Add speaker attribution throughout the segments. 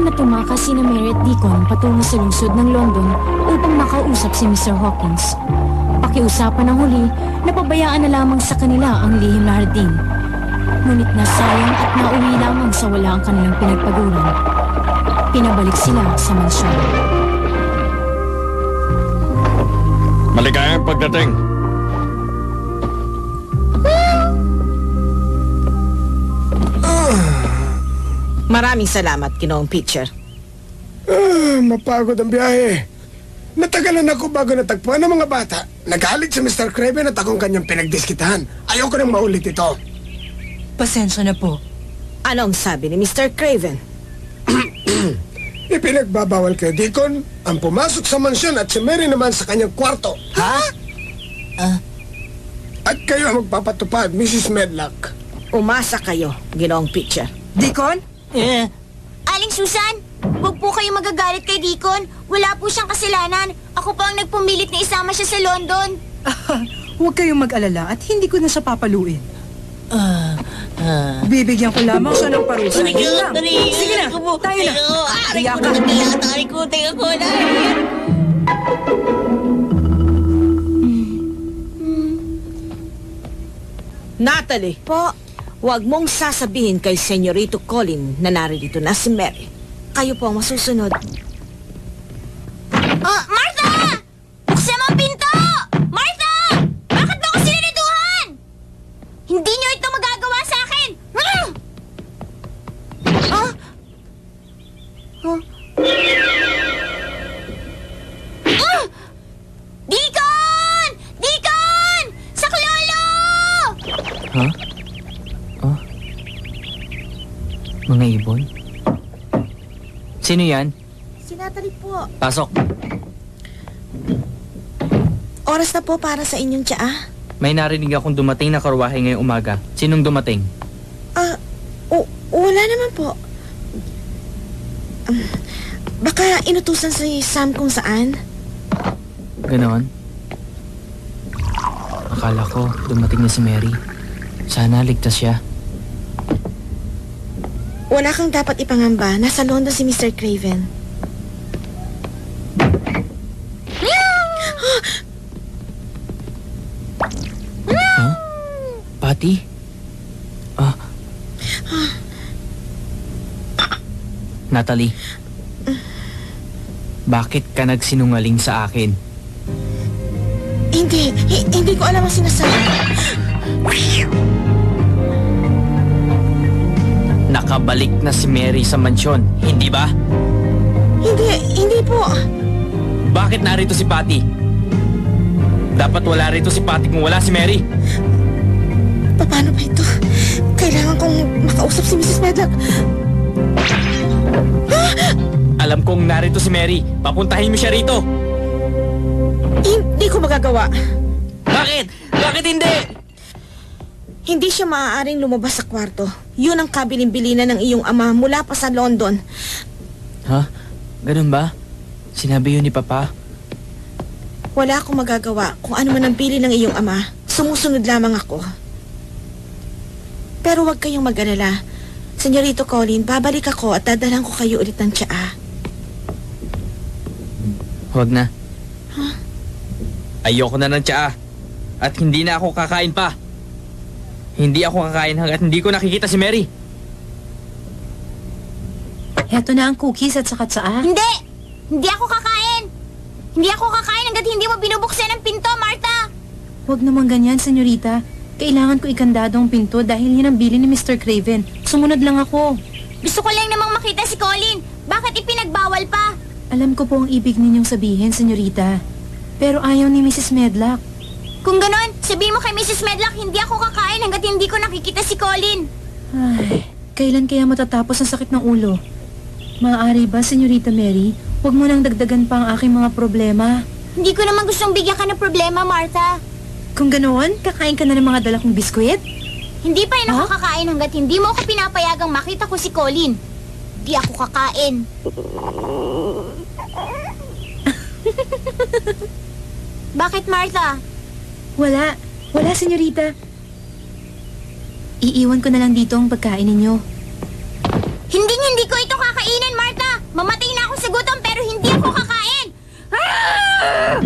Speaker 1: na tumakas sina Mary at Deacon patungo sa lungsod ng London upang makausap si Mr. Hawkins. Pakiusapan ng huli, napabayaan na lamang sa kanila ang lihim na hardin. Ngunit nasayang at nauwi lamang sa wala ang kanilang pinagpaguran. Pinabalik sila sa mansyon.
Speaker 2: Maligayang pagdating.
Speaker 3: Maraming salamat, Ginoong Pitcher.
Speaker 4: Mapagod ang biyahe. Natagalan ako bago natagpuan ng mga bata. Nagalit si Mr. Craven at akong kanyang pinagdiskitahan. Ayoko nang maulit ito.
Speaker 5: Pasensya na po.
Speaker 3: Anong sabi ni Mr. Craven?
Speaker 4: Ipinagbabawal kay Deacon ang pumasok sa mansyon at si Mary naman sa kanyang kwarto.
Speaker 3: Ha?
Speaker 4: At kayo ang magpapatupad, Mrs. Medlock.
Speaker 3: Umasa kayo, Ginoong Pitcher.
Speaker 5: Deacon?
Speaker 6: Aling Susan, huwag po kayo magagalit kay Deacon. Wala po siyang kasalanan. Ako pa ang nagpumilit na isama siya sa London.
Speaker 5: Huwag kayong mag-alala at hindi ko na siya papaluin. Bibigyan ko lamang siya ng parusa. Yun lang. Sige na, tayo na. Iyak ka.
Speaker 3: Natalie,
Speaker 6: Po,
Speaker 3: huwag mong sasabihin kay Senyorito Colin na narito na si Mary. Kayo po ang masusunod.
Speaker 6: Martha! Buksan mo ang pinto! Martha! Bakit mo ako sinirituhan? Hindi niyo ito magagawa sa akin! Deacon! Deacon! Saklolo!
Speaker 7: Ha? Oh? Mga ibon? Sino yan?
Speaker 6: Si Natalie po.
Speaker 7: Pasok.
Speaker 3: Oras na po para sa inyong tsaa.
Speaker 7: May narinig akong dumating na karwahe ngayong umaga. Sinong dumating?
Speaker 3: Wala naman po. Baka inutusan si Sam kung saan.
Speaker 7: Ganon? Akala ko dumating na si Mary. Sana ligtas siya.
Speaker 3: Wala kang dapat ipangamba. Nasa London si Mr. Craven.
Speaker 7: Huh? Patty? Natalie, bakit ka nagsinungaling sa akin?
Speaker 3: Hindi ko alam ang sinasabi.
Speaker 7: Nakabalik na si Mary sa mansyon, hindi ba?
Speaker 3: Hindi po.
Speaker 7: Bakit narito si Patty? Dapat wala rito si Patty kung wala si Mary.
Speaker 3: Paano ba ito? Kailangan kong makausap si Mrs. Medlock.
Speaker 7: Alam kong narito si Mary. Papuntahin mo siya rito.
Speaker 3: Hindi ko magagawa.
Speaker 7: Bakit? Bakit hindi?
Speaker 3: Hindi siya maaaring lumabas sa kwarto. Yun ang kabilin-bilinan ng iyong ama mula pa sa London.
Speaker 7: Ha? Ganun ba? Sinabi yun ni Papa?
Speaker 3: Wala akong magagawa. Kung ano man ang pili ng iyong ama, sumusunod lamang ako. Pero huwag kayong mag-alala. Senyorito Colin, babalik ako at dadalang ko kayo ulit ng tsaa.
Speaker 7: Huwag na. Ayoko na ng tsaa. At hindi na ako kakain pa. Hindi ako kakain hanggat hindi ko nakikita si Mary.
Speaker 1: Heto na ang cookies at saka tsaa.
Speaker 6: Hindi! Hindi ako kakain! Hindi ako kakain hanggat hindi mo binubuksan ang pinto, Martha!
Speaker 1: Huwag naman ganyan, senyorita. Kailangan ko ikandado ang pinto dahil yun ang bilin ni Mr. Craven. Sumunod lang ako.
Speaker 6: Gusto ko lang namang makita si Colin. Bakit ipinagbawal pa?
Speaker 1: Alam ko po ang ibig ninyong sabihin, senyorita. Pero ayaw ni Mrs. Medlock.
Speaker 6: Kung ganon, sabihin mo kay Mrs. Medlock, hindi ako kakain hanggat hindi ko nakikita si Colin.
Speaker 1: Ay, kailan kaya matatapos ang sakit ng ulo? Maaari ba, senyorita Mary? Huwag mo nang dagdagan pa ang aking mga problema.
Speaker 6: Hindi ko naman gustong bigyan ka ng problema, Martha.
Speaker 1: Kung ganoon, kakain ka na ng mga dala kong biskwit?
Speaker 6: Hindi pa rin ako kakain hanggat hindi mo ako pinapayagang makita ko si Colin. Hindi ako kakain. Bakit, Martha?
Speaker 1: Wala. Wala, senyorita. Iiwan ko na lang dito ang pagkain ninyo.
Speaker 6: Hindi ko ito kakainin, Martha! Mamatay na ako sa gutom pero hindi ako kakain! Ah!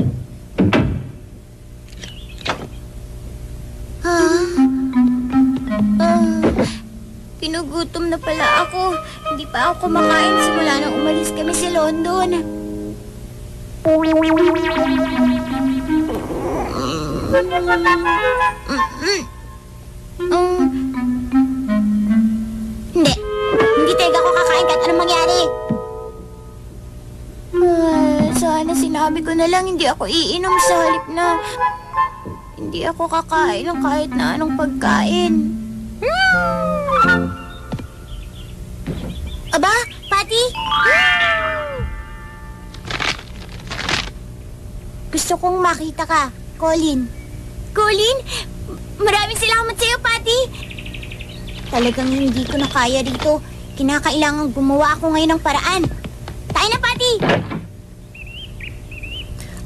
Speaker 6: Ginugutom na pala ako. Hindi pa ako kumakain simula nang umalis kami sa London. Hindi. Hindi talaga ako kakain kahit anong mangyari. Sana sinabi ko na lang hindi ako iinom sa halip na hindi ako kakain ng kahit na anong pagkain. Aba, Patty? Gusto kong makita ka, Colin. Colin? Maraming salamat sa'yo, Patty. Talagang hindi ko na kaya dito. Kinakailangan gumawa ako ngayon ng paraan. Tayo na, Patty!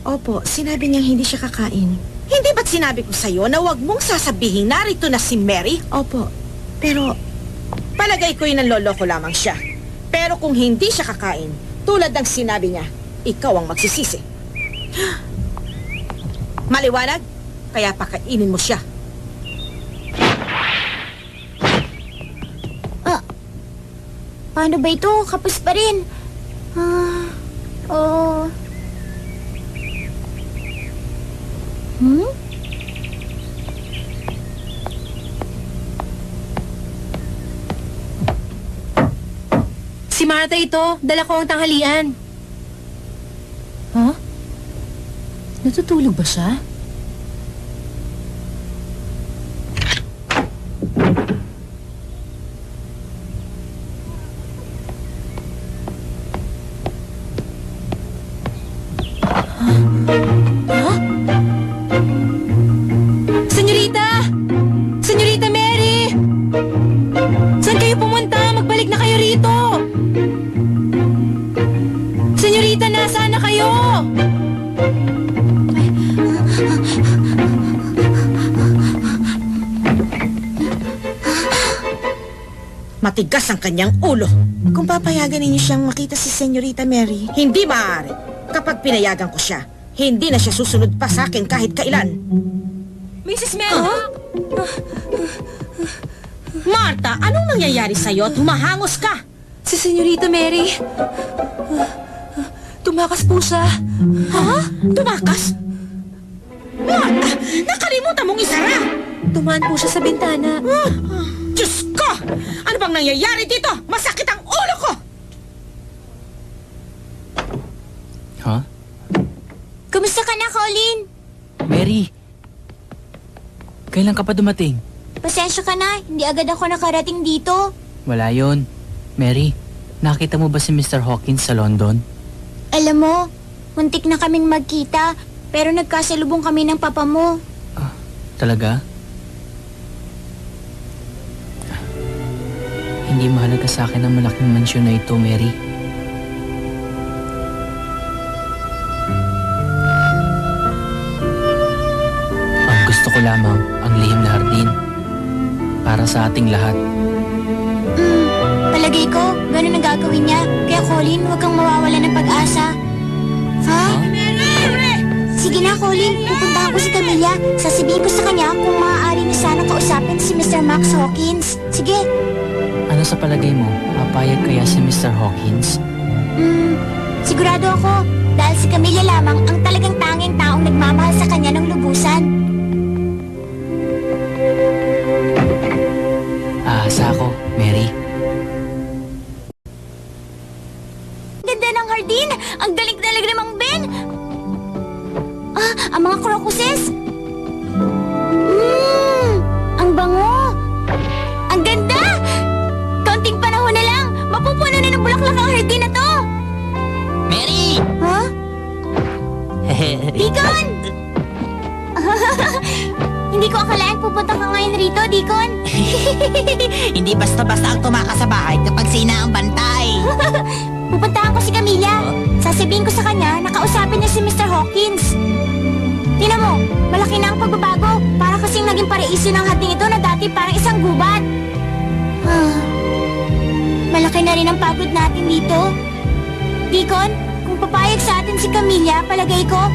Speaker 3: Opo, sinabi niyang hindi siya kakain. Hindi ba't sinabi ko sa'yo na huwag mong sasabihin narito na si Mary? Opo, pero palagay ko yun ang loloko lamang siya. Pero kung hindi siya kakain, tulad ng sinabi niya, ikaw ang magsisisi. Maliwanag? Kaya pakainin mo siya.
Speaker 6: Paano ba ito? Kapos pa rin.
Speaker 5: Si Martha ito. Dala ko ang tanghalian. Huh? Natutulog ba siya? Senyorita! Senyorita Mary! Saan kayo pumunta? Magbalik na kayo rito! Senyorita, nasaan na kayo?
Speaker 3: Matigas ang kanyang ulo. Kung papayagan ninyo siyang makita si Senyorita Mary, hindi maaari. Kapag pinayagan ko siya, hindi na siya susunod pa sa akin kahit kailan.
Speaker 5: Mrs. Mel!
Speaker 3: Martha, anong nangyayari sa'yo? Tumahangos ka!
Speaker 5: Si Senyorita Mary. Tumakas po siya.
Speaker 3: Ha? Tumakas? Martha, nakalimutan mong isara!
Speaker 5: Tumaan po siya sa bintana.
Speaker 3: Diyos ko! Ano bang nangyayari dito? Masakit ang ulo ko!
Speaker 7: Huh?
Speaker 6: Kumusta ka na, Colin?
Speaker 7: Mary! Kailan ka pa dumating?
Speaker 6: Pasensya ka na, hindi agad ako nakarating dito.
Speaker 7: Wala yon. Mary, nakita mo ba si Mr. Hawkins sa London?
Speaker 6: Alam mo, muntik na kaming magkita, pero nagkasalubong kami ng papa mo.
Speaker 7: Talaga? Hindi mahalaga sa akin ang malaking mansyon na ito, Mary. Ang gusto ko lamang ang lihim na hardin para sa ating lahat.
Speaker 6: Palagay ko, ganun ang gagawin niya. Kaya Colin, huwag kang mawawala ng pag-asa. Ha? Sige na, Colin. Pupuntahan ko si Camilla. Sasabihin ko sa kanya kung maaari na sana kausapin si Mr. Max Hawkins. Sige.
Speaker 7: Ano sa palagay mo? Papayag kaya si Mr. Hawkins?
Speaker 6: Sigurado ako. Dahil si Camilla lamang ang talagang tanging taong nagmamahal sa kanya ng lubusan.
Speaker 7: Aasa ako, Mary.
Speaker 6: Ganda ng hardin! Ang galing talaga namang Ben! Ang mga crocuses! Ang bango! Ang ganda! Kaunting panahon na lang, mapupuno na ng bulaklak ang hardin na to!
Speaker 7: Mary!
Speaker 6: Ha? Deacon! Hindi ko akalain pupunta ka ngayon rito, Deacon.
Speaker 2: Hindi basta-basta ang tumakas sa bahay kapag sina ang bantay.
Speaker 6: Pupuntahan ko si Camilla. Sasabihin ko sa kanya na kausapin niya si Mr. Hawkins. Tingnan mo, malaki na ang pagbabago. Para kasing naging paraiso ng hardin ito na dati parang isang gubat. Malaki na rin ang pagod natin dito. Deacon, kung papayag sa atin si Camilla, palagay ko,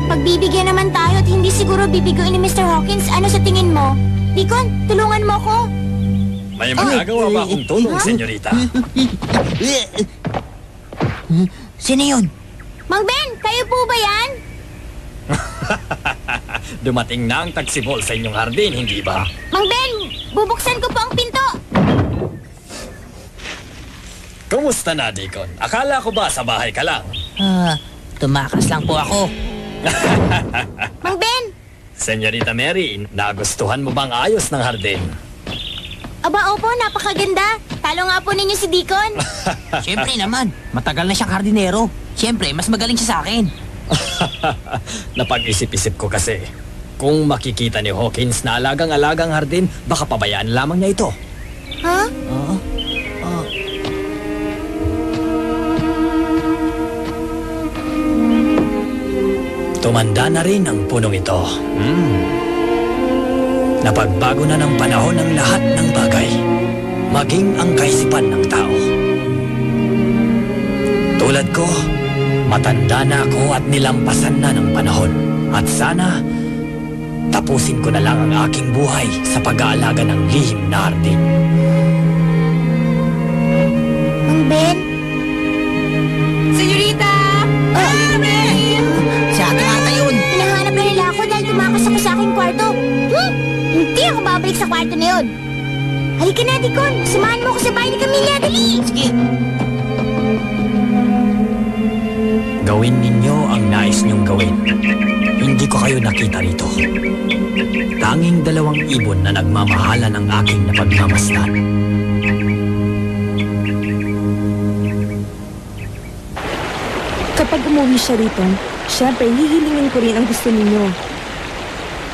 Speaker 6: pagbibigyan naman tayo at hindi siguro bibiguin ni Mr. Hawkins, ano sa tingin mo? Deacon, tulungan mo ko.
Speaker 8: May magagawa ba akong tulong, senyorita?
Speaker 2: Sino yun?
Speaker 6: Mang Ben, kayo po ba yan?
Speaker 8: Dumating na ang taksibol sa inyong hardin, hindi ba?
Speaker 6: Mang Ben, bubuksan ko po ang pinto.
Speaker 8: Kumusta na, Deacon? Akala ko ba sa bahay ka lang?
Speaker 2: Tumakas lang po ako.
Speaker 6: Mang Ben,
Speaker 8: Senyorita Mary, nagustuhan mo bang ayos ng hardin?
Speaker 6: aba opo, napakaganda. Talo nga po ninyo si Deacon.
Speaker 2: Siyempre naman, matagal na siyang hardinero. Siyempre, mas magaling siya sa akin.
Speaker 8: Napag-isip-isip ko kasi, kung makikita ni Hawkins na alagang-alagang hardin, baka pabayaan lamang niya ito.
Speaker 6: Ha?
Speaker 8: Tumanda na rin ang punong ito. Napagbago na ng panahon ang lahat ng bagay, maging ang kaisipan ng tao. Tulad ko, matanda na ako at nilampasan na ng panahon. At sana, tapusin ko na lang ang aking buhay sa pag-aalaga ng lihim na hardin.
Speaker 6: Mang Ben?
Speaker 3: Senyorita!
Speaker 2: Si Ate Marta yun.
Speaker 6: Hinahanap na nila ako dahil tumakas ako sa aking kwarto. Hindi ako babalik sa kwarto na yun. Halika na, Deacon. Samahan mo ako sa bahay ni Camilla. Dali!
Speaker 2: Sige.
Speaker 8: Gawin ninyo ang nais niyong gawin. Hindi ko kayo nakita rito. Tanging 2 ibon na nagmamahalan ang aking napagmamasdan.
Speaker 1: Kapag umuwi siya rito, syempre hihilingin ko rin ang gusto ninyo.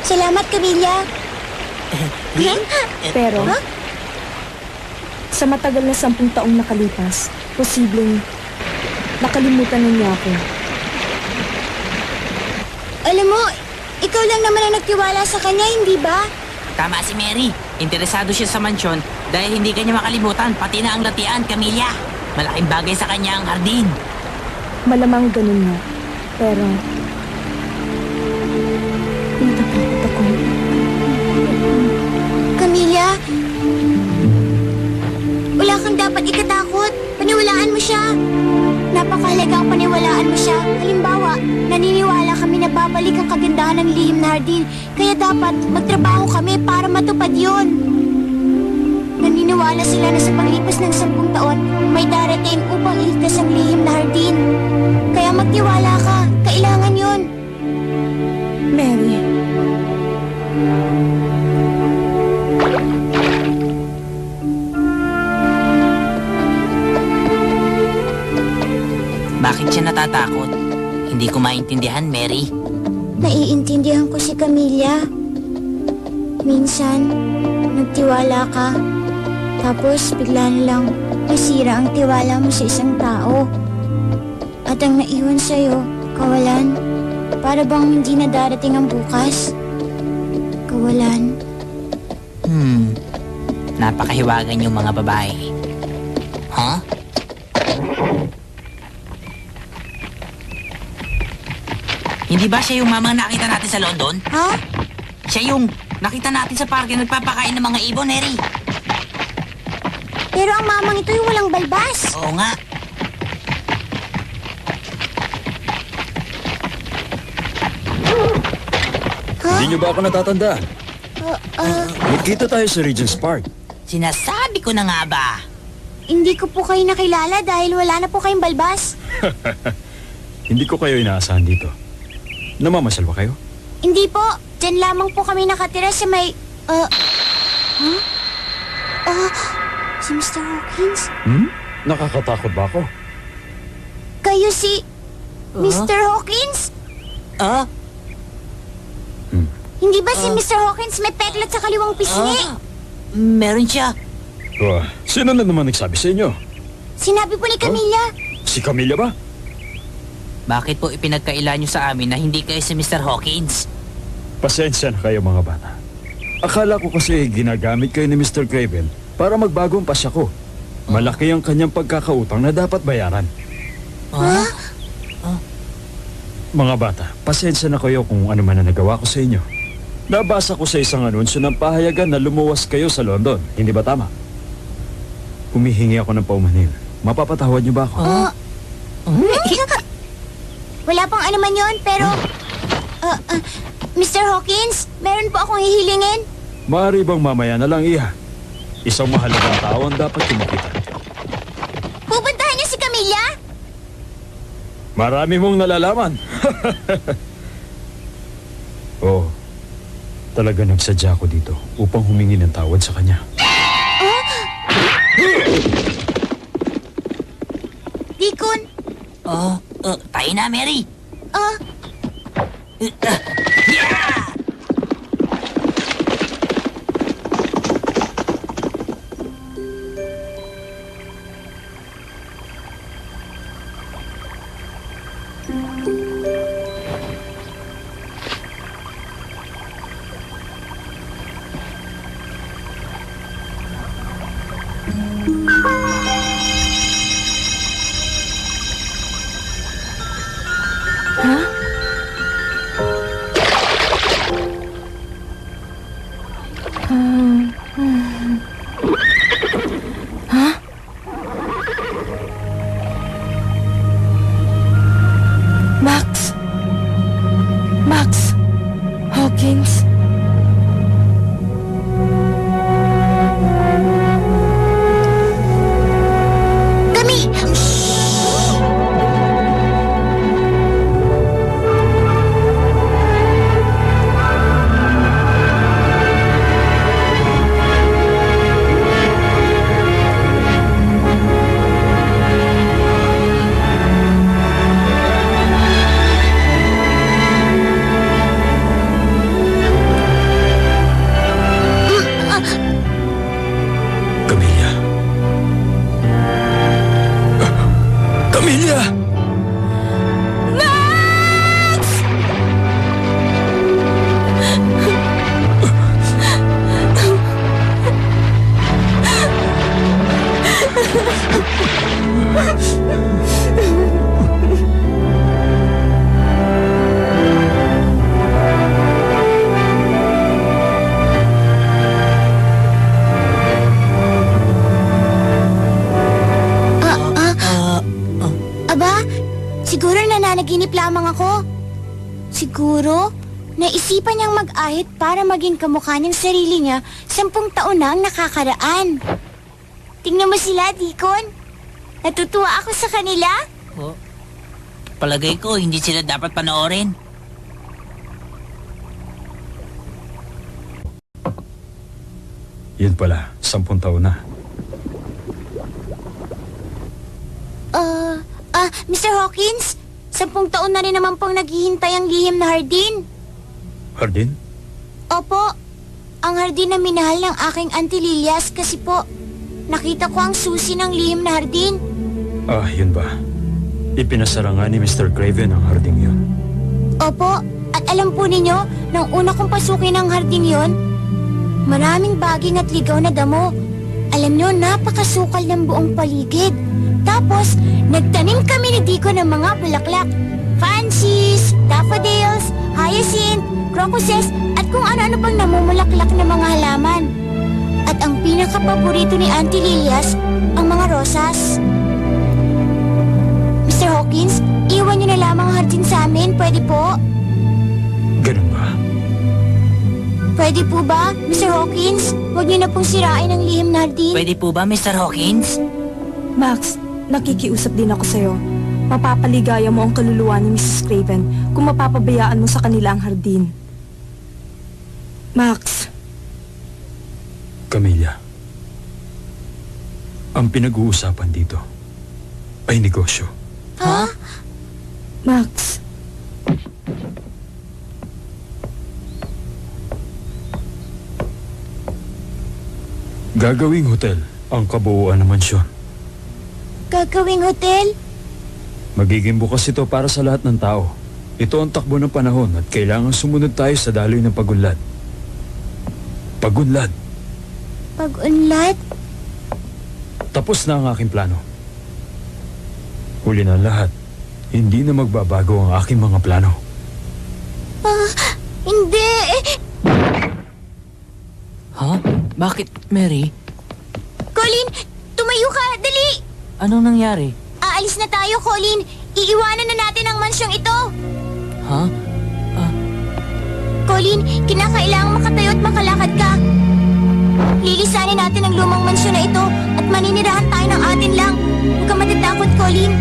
Speaker 6: Salamat, Camilla.
Speaker 1: Pero, sa matagal na 10 taong nakalipas, posibleng nakalimutan na niya ako.
Speaker 6: Alam mo, ikaw lang naman ang nagtiwala sa kanya, hindi ba?
Speaker 2: Tama si Mary. Interesado siya sa mansyon dahil hindi kanya makalimutan, pati na ang latian, Camilla. Malaking bagay sa kanya ang hardin.
Speaker 1: Malamang ganun nga. Pero, natatakot ako.
Speaker 6: Camilla, wala kang dapat ikatakot. Paniwalaan mo siya. Napakahalagang paniwalaan mo siya. Halimbawa, naniniwala kami na babalik ang kagandahan ng lihim na hardin. Kaya dapat magtrabaho kami para matupad yun. Naniniwala sila na sa paglipas ng 10 taon, may darating upang iligtas ang lihim na hardin. Kaya magtiwala ka. Kailangan yun.
Speaker 1: Mary,
Speaker 2: Bakit siya natatakot? Hindi ko maintindihan, Mary.
Speaker 6: Naiintindihan ko si Camilla. Minsan, nagtiwala ka. Tapos, bigla na lang nasira ang tiwala mo sa isang tao. At ang naiwan sa'yo, kawalan. Para bang hindi na darating ang bukas. Kawalan.
Speaker 2: Napakahiwagan yung mga babae. Huh? Hindi ba siya yung mamang nakita natin sa London?
Speaker 6: Ha?
Speaker 2: Siya yung nakita natin sa parke nagpapakain ng mga ibon, Mary.
Speaker 6: Pero ang mamang ito yung walang balbas.
Speaker 2: Oo nga.
Speaker 9: Hindi niyo ba ako natatandaan? Nagkita tayo sa Regent's Park.
Speaker 2: Sinasabi ko na nga ba?
Speaker 6: Hindi ko po kayo nakilala dahil wala na po kayong balbas.
Speaker 9: Hindi ko kayo inaasahan dito. Namamasyal ba kayo?
Speaker 6: Hindi po. Diyan lamang po kami nakatira sa may... si Mr. Hawkins?
Speaker 9: Nakakatakot ba ako?
Speaker 6: Kayo si... Mr. Hawkins? Hindi ba si Mr. Hawkins may peklat sa kaliwang pisngi?
Speaker 2: Meron siya.
Speaker 9: Sino na naman nagsabi sa inyo?
Speaker 6: Sinabi po ni Camilla.
Speaker 9: Si Camilla ba?
Speaker 2: Bakit po ipinagkaila nyo sa amin na hindi kayo si Mr. Hawkins?
Speaker 9: Pasensya na kayo mga bata. Akala ko kasi ginagamit kayo ni Mr. Craven para magbago ang pasya ko. Malaki ang kanyang pagkakautang na dapat bayaran. Mga bata, pasensya na kayo kung ano man ang nagawa ko sa inyo. Nabasa ko sa isang anunsyo ng pahayagan na lumuwas kayo sa London. Hindi ba tama? Humihingi ako ng paumanhin. Mapapatawad niyo ba ako?
Speaker 6: Wala pong ano man yun, pero... Mr. Hawkins, meron po akong hihilingin.
Speaker 9: Maaari bang mamaya na lang, Iha? Isang mahalagang tao ang dapat kumakita.
Speaker 6: Pupuntahan niyo si Camilla?
Speaker 9: Marami mong nalalaman. Oo. Talaga nagsadya ako dito upang humingi ng tawad sa kanya.
Speaker 6: Deacon,
Speaker 2: Tayo na, Mary.
Speaker 5: Max! Max! Hawkins!
Speaker 6: Kami!
Speaker 9: Camilla. Camilla!
Speaker 6: Aba, siguro nananaginip lamang ako. Siguro, naisipan niyang mag-ahit para maging kamukha niyang sarili niya 10 taon na ang nakakaraan. Tingnan mo sila, Deacon. Natutuwa ako sa kanila.
Speaker 2: Palagay ko, hindi sila dapat panoorin.
Speaker 9: Yun pala, 10 taon na.
Speaker 6: Mr. Hawkins, 10 taon na rin naman pong naghihintay ang lihim na hardin.
Speaker 9: Hardin?
Speaker 6: Opo, ang hardin na minahal ng aking Auntie Lilias kasi po, nakita ko ang susi ng lihim na hardin.
Speaker 9: Ah, yun ba? Ipinasara nga ni Mr. Craven ang harding yun.
Speaker 6: Opo, at alam po ninyo, nang una kong pasukin ang hardin yon, maraming baging at ligaw na damo. Alam nyo, napakasukal ng buong paligid. Tapos, nagtanim kami ni Dico ng mga bulaklak. Fancies, daffodils, hyacinth, crocuses, at kung ano-ano pang namumulaklak na mga halaman. At ang pinakapaborito ni Auntie Lilias, ang mga rosas. Mr. Hawkins, iwan niyo na lamang ang hardin sa amin, pwede po?
Speaker 9: Ganun ba?
Speaker 6: Pwede po ba, Mr. Hawkins? Huwag niyo na pong sirain ang lihim na hardin.
Speaker 2: Pwede po ba, Mr. Hawkins?
Speaker 5: Max, nakikiusap din ako sa'yo. Mapapaligaya mo ang kaluluwa ni Mrs. Craven kung mapapabayaan mo sa kanila ang hardin. Max,
Speaker 9: Camilla. Ang pinag-uusapan dito ay negosyo.
Speaker 6: Ha?
Speaker 5: Max,
Speaker 9: Gagawing hotel ang kabuuan ng mansyon.
Speaker 6: Gagawing hotel?
Speaker 9: Magiging bukas ito para sa lahat ng tao. Ito ang takbo ng panahon at kailangan sumunod tayo sa daloy ng pagunlad. Pagunlad.
Speaker 6: Pag-unlad?
Speaker 9: Tapos na ang aking plano. Huli na ang lahat. Hindi na magbabago ang aking mga plano.
Speaker 6: Hindi.
Speaker 2: Ha? Bakit, Mary?
Speaker 6: Colin, tumayo ka, dali!
Speaker 2: Anong nangyari?
Speaker 6: Aalis na tayo, Colin. Iiwanan na natin ang mansyong ito.
Speaker 2: Ha?
Speaker 6: Colin, kinakailangang makatayo at makalakad ka. Lilisanin natin ang lumang mansyon na ito at maninirahan tayo ng atin lang. Huwag ka matatakot, Colin.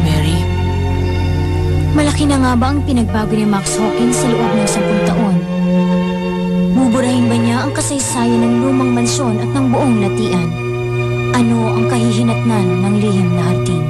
Speaker 2: Mary?
Speaker 1: Malaki na nga ba ang pinagbago ni Max Hawkins sa loob ng 10 taon? Buburahin ba niya ang kasaysayan ng lumang mansyon at ng buong latian? Ano ang kahihinatnan ng lihim na hardin?